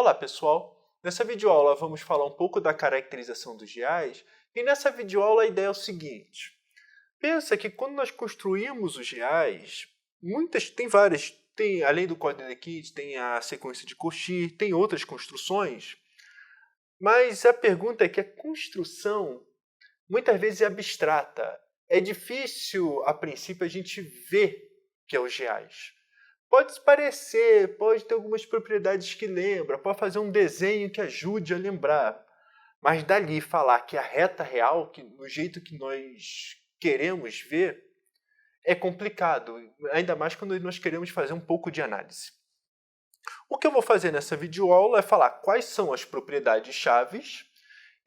Olá pessoal, nessa videoaula vamos falar um pouco da caracterização dos reais e nessa videoaula a ideia é o seguinte. Pensa que quando nós construímos os reais, além do Coordinate Kit, tem a sequência de Cauchy, tem outras construções, mas a pergunta é que a construção muitas vezes é abstrata. É difícil, a princípio, a gente ver que é os reais. Pode parecer, pode ter algumas propriedades que lembra, pode fazer um desenho que ajude a lembrar. Mas dali falar que a reta real, que no jeito que nós queremos ver, é complicado. Ainda mais quando nós queremos fazer um pouco de análise. O que eu vou fazer nessa videoaula é falar quais são as propriedades chaves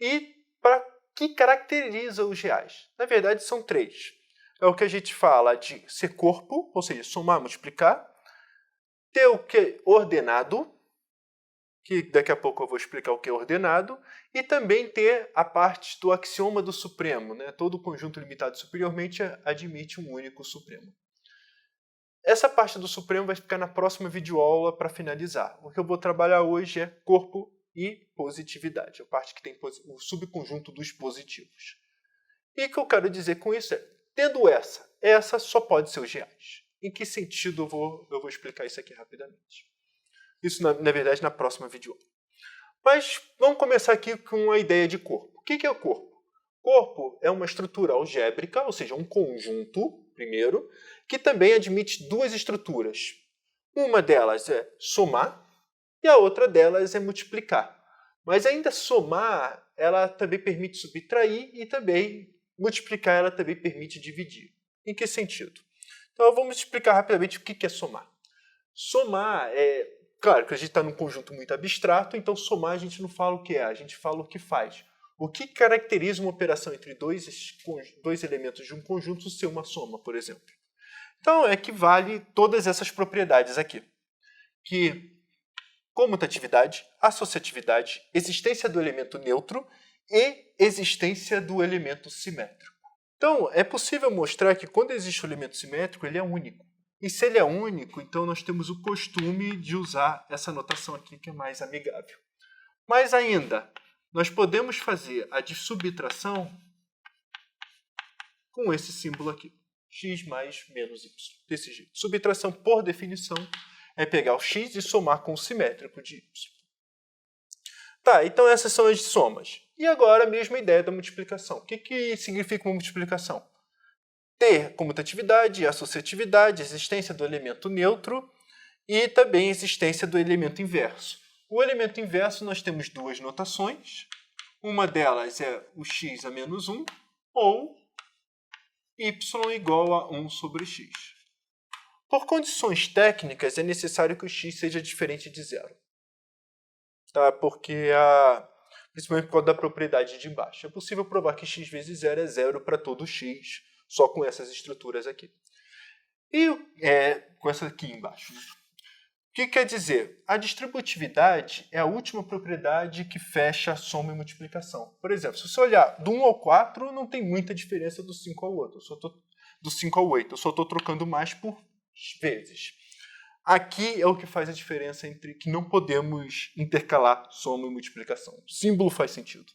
e para que caracteriza os reais. Na verdade, são três. É o que a gente fala de ser corpo, ou seja, somar, multiplicar. Ter o que é ordenado, que daqui a pouco eu vou explicar o que é ordenado, e também ter a parte do axioma do supremo, né? Todo conjunto limitado superiormente admite um único supremo. Essa parte do supremo vai ficar na próxima videoaula para finalizar. O que eu vou trabalhar hoje é corpo e positividade, a parte que tem o subconjunto dos positivos. E o que eu quero dizer com isso é, tendo essa só pode ser os reais. Em que sentido eu vou explicar isso aqui rapidamente. Isso, na verdade, na próxima videoaula. Mas vamos começar aqui com a ideia de corpo. O que é o corpo? Corpo é uma estrutura algébrica, ou seja, um conjunto, primeiro, que também admite duas estruturas. Uma delas é somar e a outra delas é multiplicar. Mas ainda somar, ela também permite subtrair e também multiplicar, ela também permite dividir. Em que sentido? Então vamos explicar rapidamente o que é somar. Somar é... Claro que a gente está num conjunto muito abstrato, então somar a gente não fala o que é, a gente fala o que faz. O que caracteriza uma operação entre dois elementos de um conjunto ser uma soma, por exemplo. Então equivale todas essas propriedades aqui. Que comutatividade, associatividade, existência do elemento neutro e existência do elemento simétrico. Então, é possível mostrar que quando existe um elemento simétrico, ele é único. E se ele é único, então nós temos o costume de usar essa notação aqui que é mais amigável. Mas ainda, nós podemos fazer a de subtração com esse símbolo aqui. X mais menos y. Desse jeito. Subtração, por definição, é pegar o x e somar com o simétrico de y. Tá, então essas são as somas. E agora a mesma ideia da multiplicação. O que significa uma multiplicação? Ter comutatividade, associatividade, existência do elemento neutro e também existência do elemento inverso. O elemento inverso nós temos duas notações. Uma delas é o x a menos 1 ou y igual a 1 sobre x. Por condições técnicas, é necessário que o x seja diferente de zero. Tá? Principalmente por causa da propriedade de baixo. É possível provar que x vezes zero é zero para todo x, só com essas estruturas aqui. E com essa aqui embaixo. Né? O que quer dizer? A distributividade é a última propriedade que fecha a soma e multiplicação. Por exemplo, se você olhar do 1 ao 4, não tem muita diferença do 5 ao 8. Do 5 ao 8, eu só estou trocando mais por vezes. Aqui é o que faz a diferença entre que não podemos intercalar soma e multiplicação. O símbolo faz sentido.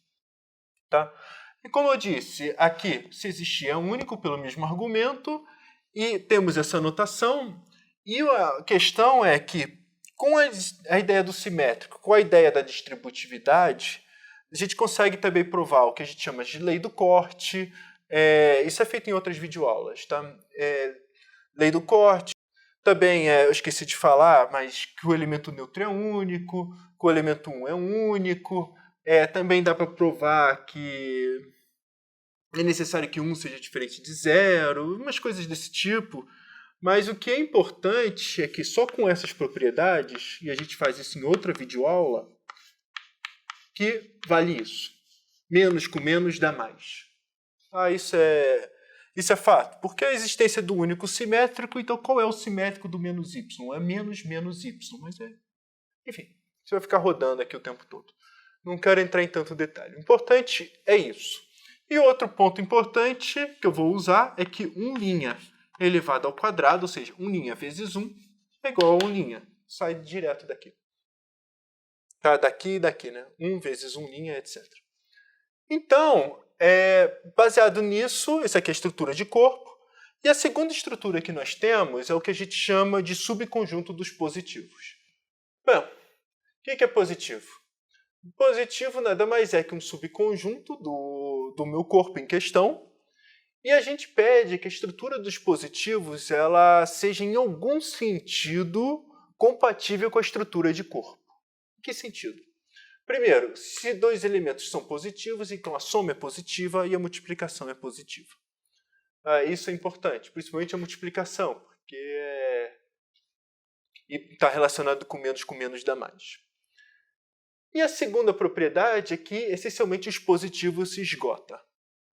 Tá? E como eu disse, aqui se existir é único pelo mesmo argumento e temos essa notação. E a questão é que com a ideia do simétrico, com a ideia da distributividade, a gente consegue também provar o que a gente chama de lei do corte. Isso é feito em outras videoaulas. Tá? Lei do corte. Também, eu esqueci de falar, mas que o elemento neutro é único, que o elemento 1 é único. Também dá para provar que é necessário que 1 seja diferente de 0, umas coisas desse tipo. Mas o que é importante é que só com essas propriedades, e a gente faz isso em outra videoaula, que vale isso. Menos com menos dá mais. Isso é fato, porque a existência do único simétrico, então qual é o simétrico do menos y? É menos menos y, mas enfim, você vai ficar rodando aqui o tempo todo. Não quero entrar em tanto detalhe. O importante é isso. E outro ponto importante que eu vou usar é que 1' elevado ao quadrado, ou seja, 1' vezes 1 é igual a 1'. Sai direto daqui. Tá? Daqui e daqui, né? 1 vezes 1', etc. Então, baseado nisso, essa aqui é a estrutura de corpo. E a segunda estrutura que nós temos é o que a gente chama de subconjunto dos positivos. Bem, o que é positivo? Positivo nada mais é que um subconjunto do meu corpo em questão. E a gente pede que a estrutura dos positivos ela seja em algum sentido compatível com a estrutura de corpo. Em que sentido? Primeiro, se dois elementos são positivos, então a soma é positiva e a multiplicação é positiva. Isso é importante, principalmente a multiplicação, porque está relacionado com menos dá mais. E a segunda propriedade é que, essencialmente, os positivos se esgotam.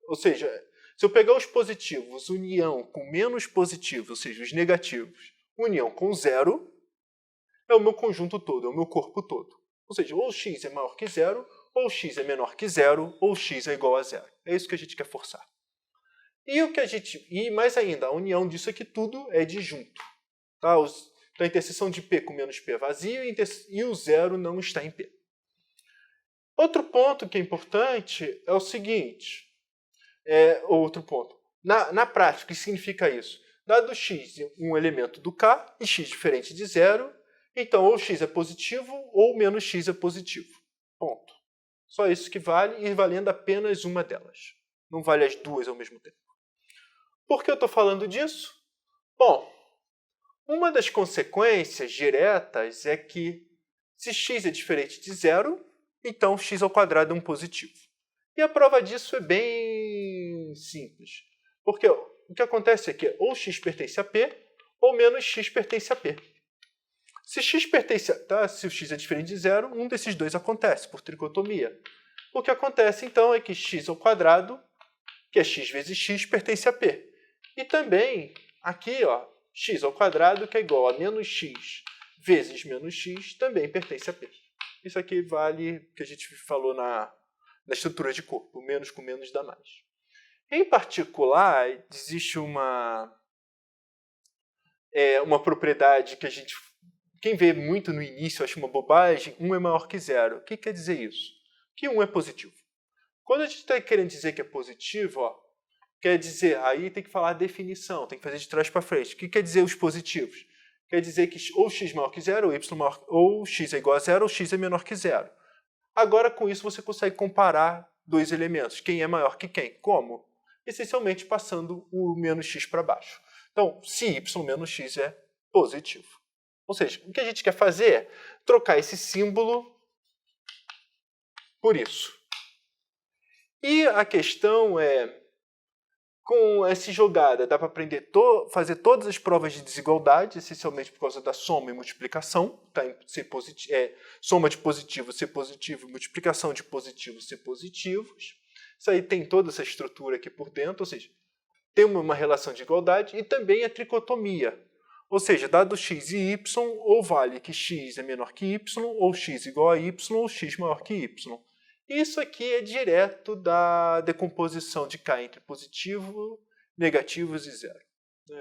Ou seja, se eu pegar os positivos, união com menos positivos, ou seja, os negativos, união com zero, é o meu conjunto todo, é o meu corpo todo. Ou seja, ou x é maior que zero, ou x é menor que zero, ou x é igual a zero. É isso que a gente quer forçar. E mais ainda, a união disso aqui tudo é disjunto. Tá? Então a interseção de P com menos P é vazio e o zero não está em P. Outro ponto que é importante é o seguinte. Outro ponto. Na prática, o que significa isso? Dado x um elemento do K e x diferente de zero, então ou x é positivo ou menos x é positivo. Ponto. Só isso que vale e valendo apenas uma delas. Não vale as duas ao mesmo tempo. Por que eu estou falando disso? Bom, uma das consequências diretas é que se x é diferente de zero, então x ao quadrado é um positivo. E a prova disso é bem simples. Porque o que acontece é que ou x pertence a P, ou menos x pertence a P. Se x pertence se o x é diferente de zero, um desses dois acontece, por tricotomia. O que acontece, então, é que x ao quadrado, que é x vezes x, pertence a P. E também, aqui, x ao quadrado, que é igual a menos x vezes menos x, também pertence a P. Isso aqui vale o que a gente falou na estrutura de corpo, menos com menos dá mais. Em particular, existe uma propriedade que quem vê muito no início acha uma bobagem, 1 é maior que zero. O que quer dizer isso? Que 1 é positivo. Quando a gente está querendo dizer que é positivo, quer dizer, aí tem que falar a definição, tem que fazer de trás para frente. O que quer dizer os positivos? Quer dizer que ou x maior que zero, ou y maior, ou x é igual a zero, ou x é menor que zero. Agora, com isso, você consegue comparar dois elementos. Quem é maior que quem? Como? Essencialmente passando o menos x para baixo. Então, se y menos x é positivo. Ou seja, o que a gente quer fazer é trocar esse símbolo por isso. E a questão é, com essa jogada, dá para aprender fazer todas as provas de desigualdade, essencialmente por causa da soma e multiplicação. Tá? Soma de positivos ser positivo, multiplicação de positivos ser positivos. Isso aí tem toda essa estrutura aqui por dentro, ou seja, tem uma relação de igualdade e também a tricotomia. Ou seja, dado x e y, ou vale que x é menor que y, ou x igual a y, ou x maior que y. Isso aqui é direto da decomposição de K entre positivo, negativos e zero.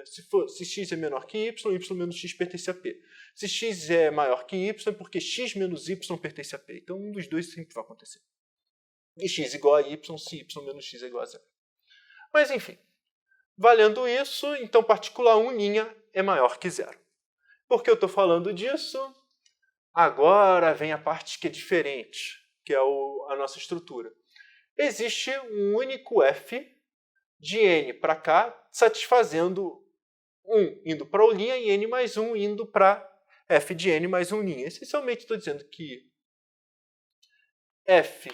Se x é menor que y, y menos x pertence a P. Se x é maior que y, é porque x menos y pertence a P. Então, um dos dois sempre vai acontecer. E x igual a y, se y menos x é igual a zero. Mas, enfim. Valendo isso, então partícula uninha é maior que zero. Por que eu estou falando disso? Agora vem a parte que é diferente, que é a nossa estrutura. Existe um único f de n para k, satisfazendo 1 indo para o' e n mais 1 indo para f de n mais 1'. Essencialmente estou dizendo que f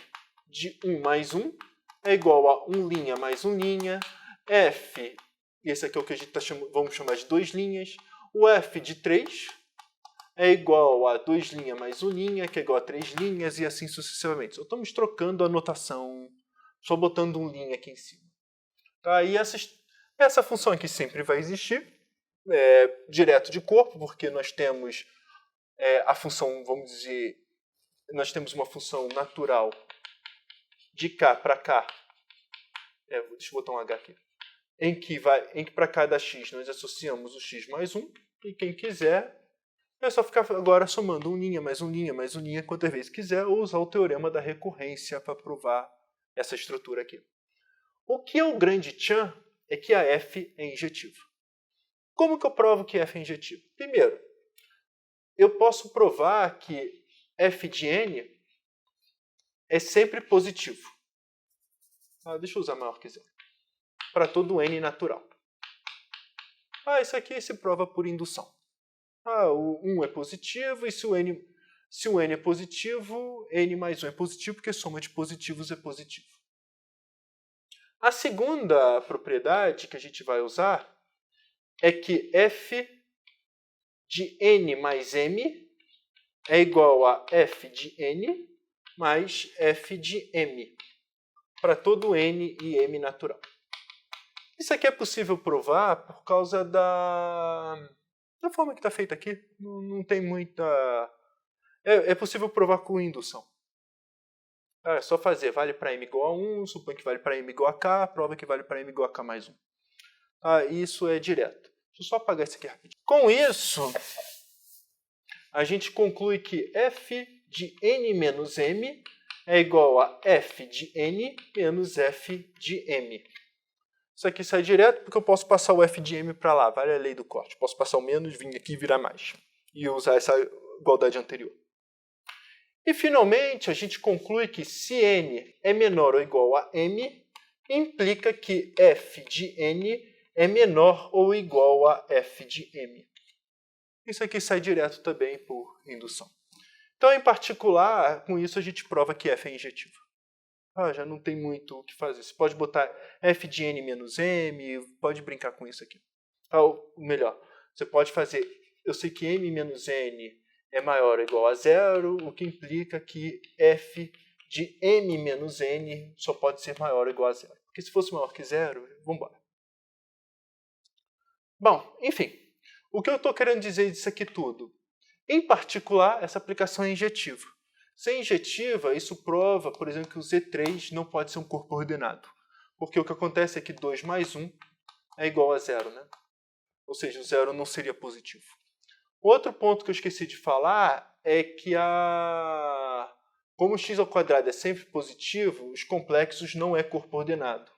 de 1 mais 1 é igual a 1' mais 1', f, esse aqui é o que a gente vamos chamar de 2 linhas, o f de 3 é igual a 2' mais 1', que é igual a 3 linhas, e assim sucessivamente. Só estamos trocando a notação, só botando um linha aqui em cima. Tá? E essa função aqui sempre vai existir, direto de corpo, porque nós temos a função, vamos dizer, nós temos uma função natural de k para k, deixa eu botar um h aqui, em que para cada x nós associamos o x mais 1, e quem quiser É só ficar agora somando um linha, mais um linha, mais um linha, quantas vezes quiser, ou usar o teorema da recorrência para provar essa estrutura aqui. O que é o grande tchan é que a f é injetiva. Como que eu provo que f é injetiva? Primeiro, eu posso provar que f de n é sempre positivo. Deixa eu usar maior que zero. Para todo n natural. Isso aqui se prova por indução. O 1 é positivo, e se o n é positivo, n mais 1 é positivo, porque soma de positivos é positivo. A segunda propriedade que a gente vai usar é que f de n mais m é igual a f de n mais f de m, para todo n e m natural. Isso aqui é possível provar por causa da forma que está feita aqui. Não tem muita... É possível provar com indução. É só fazer, vale para m igual a 1, supõe que vale para m igual a k, prova que vale para m igual a k mais 1. Isso é direto. Deixa eu só apagar isso aqui rapidinho. Com isso, a gente conclui que f de n menos m é igual a f de n menos f de m. Isso aqui sai direto porque eu posso passar o f de m para lá, vale a lei do corte. Posso passar o menos, vir aqui e virar mais. E usar essa igualdade anterior. E, finalmente, a gente conclui que se n é menor ou igual a m, implica que f de n é menor ou igual a f de m. Isso aqui sai direto também por indução. Então, em particular, com isso a gente prova que f é injetiva. Já não tem muito o que fazer. Você pode botar f de n menos m, pode brincar com isso aqui. Ou melhor, você pode fazer... Eu sei que m menos n é maior ou igual a zero, o que implica que f de m menos n só pode ser maior ou igual a zero. Porque se fosse maior que zero, vamos embora. Bom, enfim. O que eu estou querendo dizer disso aqui tudo? Em particular, essa aplicação é injetiva. Se é injetiva, isso prova, por exemplo, que o Z3 não pode ser um corpo ordenado. Porque o que acontece é que 2 mais 1 é igual a zero, né? Ou seja, o zero não seria positivo. Outro ponto que eu esqueci de falar é que como x ao quadrado é sempre positivo, os complexos não é corpo ordenado.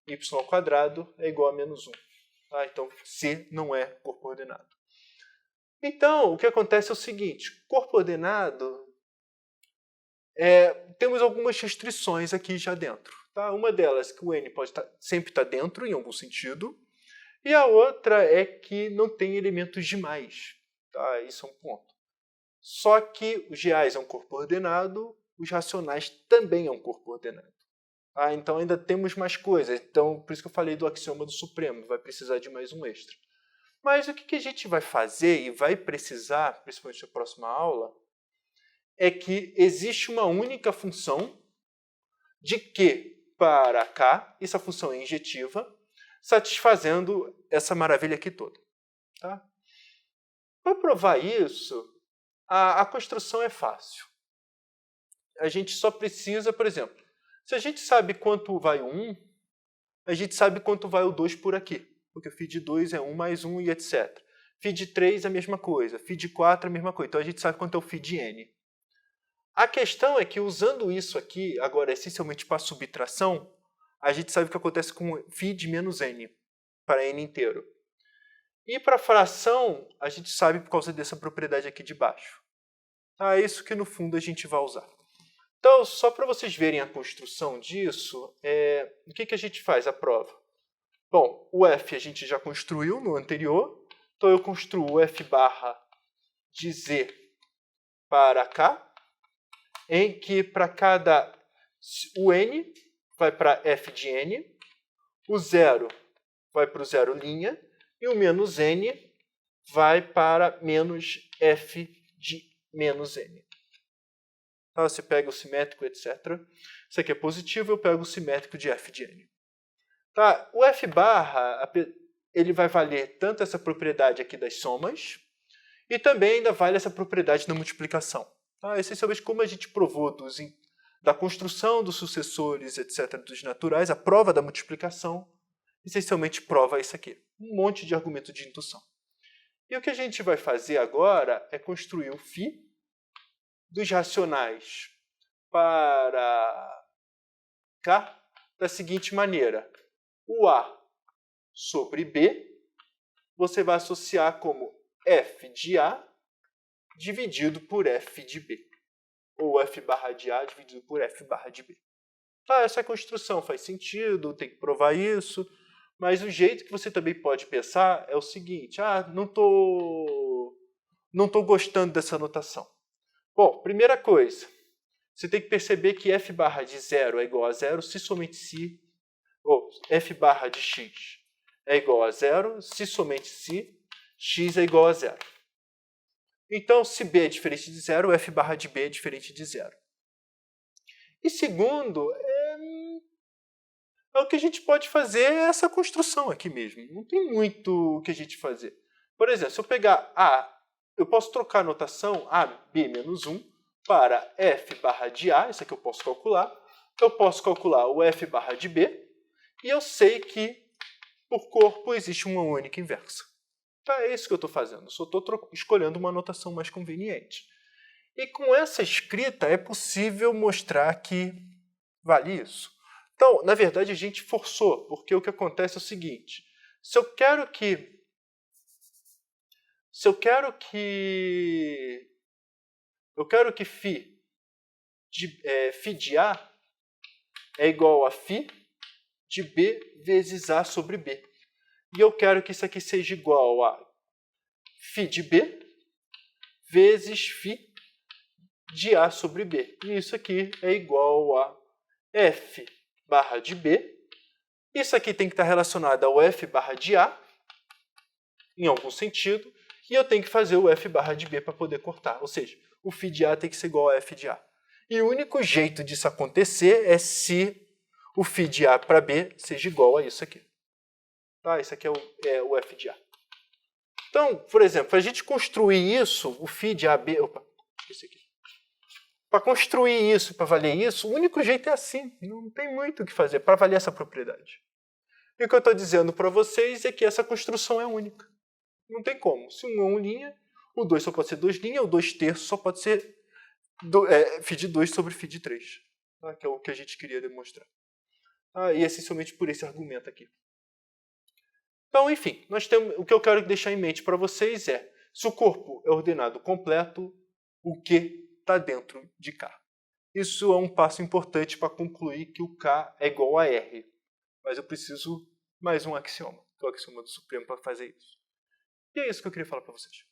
Y ao quadrado é igual a menos 1. Então, C não é corpo ordenado. Então, o que acontece é o seguinte, corpo ordenado, temos algumas restrições aqui já dentro. Uma delas é que o n pode sempre estar dentro, em algum sentido, e a outra é que não tem elementos demais. Isso é um ponto. Só que os reais é um corpo ordenado, os racionais também é um corpo ordenado. Então ainda temos mais coisas. Então, por isso que eu falei do axioma do supremo, vai precisar de mais um extra. Mas o que a gente vai fazer e vai precisar, principalmente na próxima aula, é que existe uma única função de Q para K, essa função é injetiva, satisfazendo essa maravilha aqui toda. Para provar isso, a construção é fácil. A gente só precisa, por exemplo, se a gente sabe quanto vai o 1, a gente sabe quanto vai o 2 por aqui. Porque φ de 2 é 1 mais 1 e etc. Φ de 3 é a mesma coisa. Φ de 4 é a mesma coisa. Então a gente sabe quanto é o φ de n. A questão é que usando isso aqui, agora essencialmente para subtração, a gente sabe o que acontece com φ de menos n, para n inteiro. E para fração, a gente sabe por causa dessa propriedade aqui de baixo. É isso que no fundo a gente vai usar. Então, só para vocês verem a construção disso, o que a gente faz, a prova? Bom, o f a gente já construiu no anterior, então eu construo o f barra de z para k, em que para cada o n vai para f de n, o 0 vai para o 0', e o menos n vai para menos f de menos n. Então, você pega o simétrico, etc. Isso aqui é positivo, eu pego o simétrico de f de n. O f barra ele vai valer tanto essa propriedade aqui das somas, e também ainda vale essa propriedade da multiplicação. Essencialmente, como a gente provou da construção dos sucessores, etc., dos naturais, a prova da multiplicação, essencialmente prova isso aqui. Um monte de argumento de indução. E o que a gente vai fazer agora é construir o φ dos racionais para K da seguinte maneira. O A sobre B você vai associar como f de A dividido por f de B. Ou f barra de A dividido por f barra de B. Tá, essa construção faz sentido, tem que provar isso, mas o jeito que você também pode pensar é o seguinte, não tô gostando dessa notação. Bom, primeira coisa, você tem que perceber que f barra de 0 é igual a 0 se somente se, ou f barra de x é igual a 0 se somente se x é igual a 0. Então, se b é diferente de 0, f barra de b é diferente de 0. E segundo, o que a gente pode fazer é essa construção aqui mesmo. Não tem muito o que a gente fazer. Por exemplo, se eu pegar A, eu posso trocar a notação AB menos 1 para f barra de A, isso aqui eu posso calcular. Eu posso calcular o f barra de B, e eu sei que por corpo existe uma única inversa. Então é isso que eu estou fazendo, eu só estou escolhendo uma notação mais conveniente. E com essa escrita é possível mostrar que vale isso. Então, na verdade, a gente forçou, porque o que acontece é o seguinte, se eu quero que φ de A é igual a φ de B vezes A sobre B. E eu quero que isso aqui seja igual a φ de B vezes φ de A sobre B. E isso aqui é igual a f barra de B. Isso aqui tem que estar relacionado ao f barra de A, em algum sentido, e eu tenho que fazer o f barra de B para poder cortar. Ou seja, o φ de A tem que ser igual a f de A. E o único jeito disso acontecer é se o φ de A para B seja igual a isso aqui. Tá? Isso aqui é o f de A. Então, por exemplo, para a gente construir isso, o φ de AB... Opa, esqueci aqui. Para construir isso, para valer isso, o único jeito é assim. Não tem muito o que fazer para valer essa propriedade. E o que eu estou dizendo para vocês é que essa construção é única. Não tem como. Se um é 1 linha, o 2 só pode ser 2 linhas, o 2 terços só pode ser φ de 2 sobre φ de 3. Tá? Que é o que a gente queria demonstrar. E essencialmente por esse argumento aqui. Então, enfim, o que eu quero deixar em mente para vocês é, se o corpo é ordenado completo, o Q está dentro de K. Isso é um passo importante para concluir que o K é igual a R. Mas eu preciso mais um axioma, que é o axioma do supremo para fazer isso. E é isso que eu queria falar para vocês.